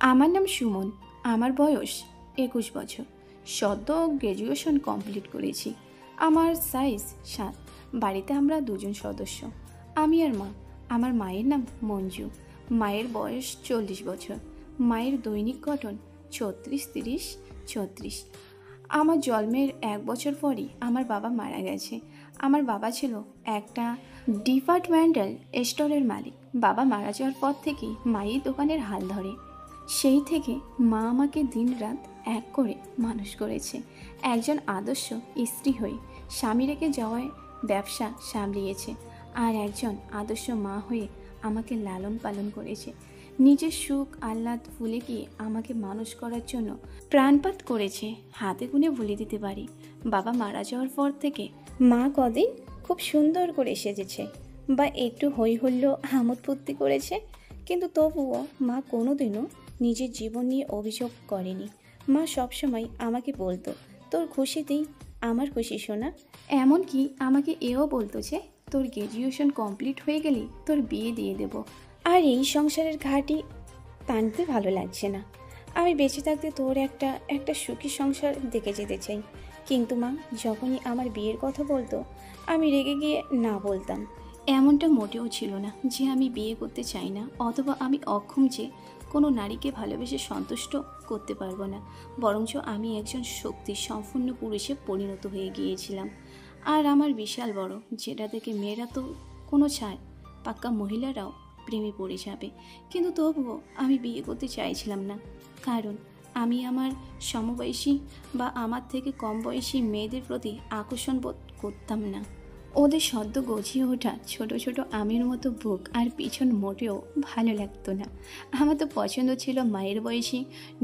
আমার নাম সুমন। আমার বয়স 21 বছর। সদ্য গ্র্যাজুয়েশন কমপ্লিট করেছি। আমার সাইজ 7। বাড়িতে আমরা দুজন সদস্য, আমি আর মা। আমার মায়ের নাম মঞ্জু। মায়ের বয়স 40 বছর। মায়ের দৈনিক গঠন 36-30-36। আমার জন্মের 1 বছর পরই আমার বাবা মারা গেছে। আমার বাবা ছিল একটা ডিপার্টমেন্টাল স্টোরের মালিক। বাবা মারা যাওয়ার পর থেকেই মাই দোকানের হাল ধরে। সেই থেকে মা আমাকে দিনরাত এক করে মানুষ করেছে। একজন আদর্শ স্ত্রী হয়ে স্বামী রেখে যাওয়ায় ব্যবসা সামলিয়েছে, আর একজন আদর্শ মা হয়ে আমাকে লালন পালন করেছে। নিজের সুখ আহ্লাদ ভুলে গিয়ে আমাকে মানুষ করার জন্য প্রাণপাত করেছে। হাতে গুনে বলে দিতে পারি, বাবা মারা যাওয়ার পর থেকে মা কদিন খুব সুন্দর করে সেজেছে বা একটু হই হল্লো আমোদ ফুর্তি করেছে, কিন্তু তবুও মা কোনোদিনও নিজের জীবন নিয়ে অভিযোগ করেনি। মা সবসময় আমাকে বলতো, তোর খুশিতেই আমার খুশি শোনা। এমনকি আমাকে এও বলতো যে তোর গ্র্যাজুয়েশন কমপ্লিট হয়ে গেলেই তোর বিয়ে দিয়ে দেব। আর এই সংসারের ঘাটি টানতে ভালো লাগছে না। আমি বেঁচে থাকতে তোর একটা সুখী সংসার দেখে যেতে চাই। কিন্তু মা যখনই আমার বিয়ের কথা বলতো, আমি রেগে গিয়ে না বলতাম। এমনটা মোটেও ছিল না যে আমি বিয়ে করতে চাই না, অথবা আমি অক্ষম যে কোনো নারীকে ভালোবেসে সন্তুষ্ট করতে পারবো না। বরঞ্চ আমি একজন শক্তি সম্পূর্ণ পুরুষে পরিণত হয়ে গিয়েছিলাম। আর আমার বিশাল বড়, যেটা থেকে মেয়েরা তো কোনো ছাড়, পাক্কা মহিলারাও প্রেমে পড়ে যাবে। কিন্তু তবুও আমি বিয়ে করতে চাইছিলাম না, কারণ আমি আমার সমবয়সী বা আমার থেকে কম বয়সী মেয়েদের প্রতি আকর্ষণ বোধ করতাম না। ওদের সদ্য গজিয়ে ওঠা ছোট ছোট আমের মতো বুক আর পিছন মোটেও ভালো লাগতো না। আমার তো পছন্দ ছিল মায়ের বয়সী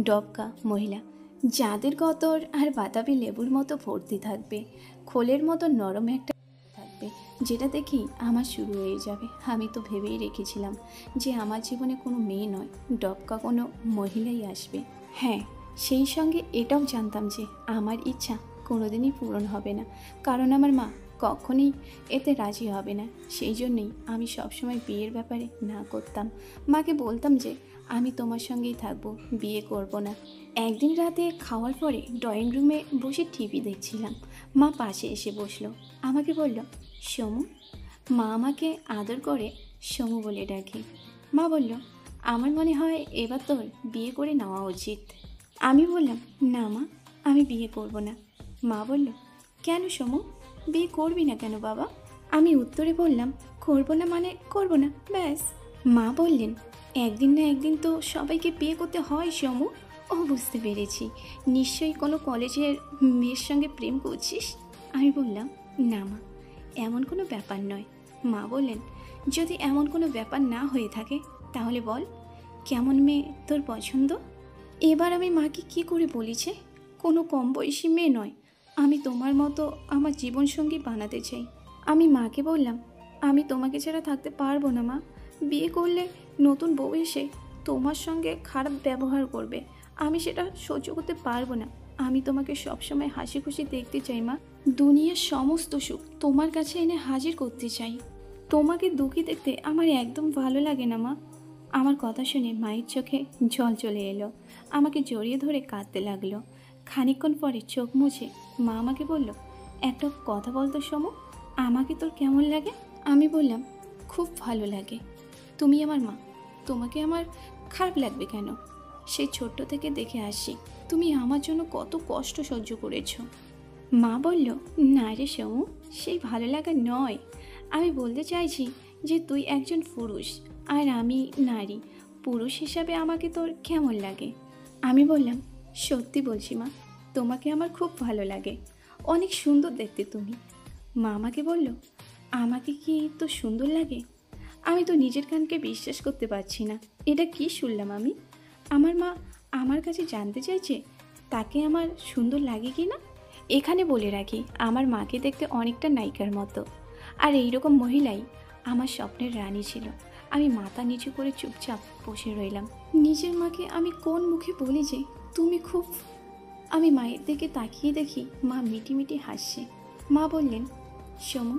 ডবকা মহিলা, যাদের গতর আর বাতাবি লেবুর মতো ভর্তি থাকবে, খোলের মতো নরম একটা থাকবে, যেটা দেখেই আমার শুরু হয়ে যাবে। আমি তো ভেবেই রেখেছিলাম যে আমার জীবনে কোনো মেয়ে নয়, ডবকা কোনো মহিলাই আসবে। হ্যাঁ, সেই সঙ্গে এটাও জানতাম যে আমার ইচ্ছা কোনোদিনই পূরণ হবে না, কারণ আমার মা কখনই এতে রাজি হবে না। সেই জন্যই আমি সবসময় বিয়ের ব্যাপারে না করতাম। মাকে বলতাম যে আমি তোমার সঙ্গেই থাকবো, বিয়ে করব না। একদিন রাতে খাওয়ার পরে ড্রয়িং রুমে বসে টিভি দেখছিলাম। মা পাশে এসে বসলো, আমাকে বলল, সমু। মা আমাকে আদর করে সমু বলে ডাকে। মা বলল, আমার মনে হয় এবার তোর বিয়ে করে নেওয়া উচিত। আমি বললাম, না মা, আমি বিয়ে করব না। মা বলল, কেন সমু, বিয়ে করবি না কেন বাবা? আমি উত্তরে বললাম, করব না মানে করব না, ব্যাস। মা বললেন, একদিন না একদিন তো সবাইকে বিয়ে করতে হয় সমু। ও, বুঝতে পেরেছি, নিশ্চয়ই কোনো কলেজের মেয়ের সঙ্গে প্রেম করছিস। আমি বললাম, না মা, এমন কোনো ব্যাপার নয়। মা বললেন, যদি এমন কোনো ব্যাপার না হয়ে থাকে তাহলে বল, কেমন মেয়ে তোর পছন্দ? এবার আমি মাকে কি করে বলিছে, কোনো কম বয়সী মেয়ে নয়, আমি তোমার মতো আমার জীবনসঙ্গী বানাতে চাই। আমি মাকে বললাম, আমি তোমাকে ছাড়া থাকতে পারবো না মা। বিয়ে করলে নতুন বউ এসে তোমার সঙ্গে খারাপ ব্যবহার করবে, আমি সেটা সহ্য করতে পারবো না। আমি তোমাকে সবসময় হাসি খুশি দেখতে চাই মা। দুনিয়ার সমস্ত সুখ তোমার কাছে এনে হাজির করতে চাই। তোমাকে দুঃখী দেখতে আমার একদম ভালো লাগে না মা। আমার কথা শুনে মায়ের চোখে জল চলে এলো। আমাকে জড়িয়ে ধরে কাঁদতে লাগলো। খানিকক্ষণ পরে চোখ মুছে মা আমাকে বলল, একটা কথা বলতো সমু, আমাকে তোর কেমন লাগে? আমি বললাম, খুব ভালো লাগে। তুমি আমার মা, তোমাকে আমার খারাপ লাগবে কেন? সেই ছোট্ট থেকে দেখে আসি তুমি আমার জন্য কত কষ্ট সহ্য করেছো। মা বলল, না রে সমু, সেই ভালো লাগা নয়। আমি বলতে চাইছি যে তুই একজন পুরুষ আর আমি নারী। পুরুষ হিসাবে আমাকে তোর কেমন লাগে? আমি বললাম, সত্যি বলছি মা, তোমাকে আমার খুব ভালো লাগে, অনেক সুন্দর দেখতে তুমি। মা আমাকে বলল, আমাকে কি তো সুন্দর লাগে? আমি তো নিজের কানকে বিশ্বাস করতে পারছি না। এটা কি শুনলাম আমি? আমার মা আমার কাছে জানতে চাইছে তাকে আমার সুন্দর লাগে কি না। এখানে বলে রাখি, আমার মাকে দেখতে অনেকটা নায়িকার মতো, আর এইরকম মহিলাই আমার স্বপ্নের রানী ছিল। আমি মাথা নিচু করে চুপচাপ বসে রইলাম। নিজের মাকে আমি কোন মুখে বলি যে তুমি খুব। আমি মায়ের দিকে তাকিয়ে দেখি মা মিটিমিটি হাসছে। মা বললেন, সমু,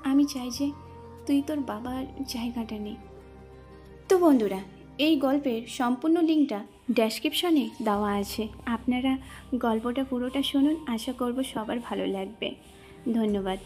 আমি চাই যে তুই তোর বাবার জায়গাটা নে। তো বন্ধুরা, এই গল্পের সম্পূর্ণ লিঙ্কটা ডেসক্রিপশনে দেওয়া আছে, আপনারা গল্পটা পুরোটা শুনুন। আশা করব সবার ভালো লাগবে। ধন্যবাদ।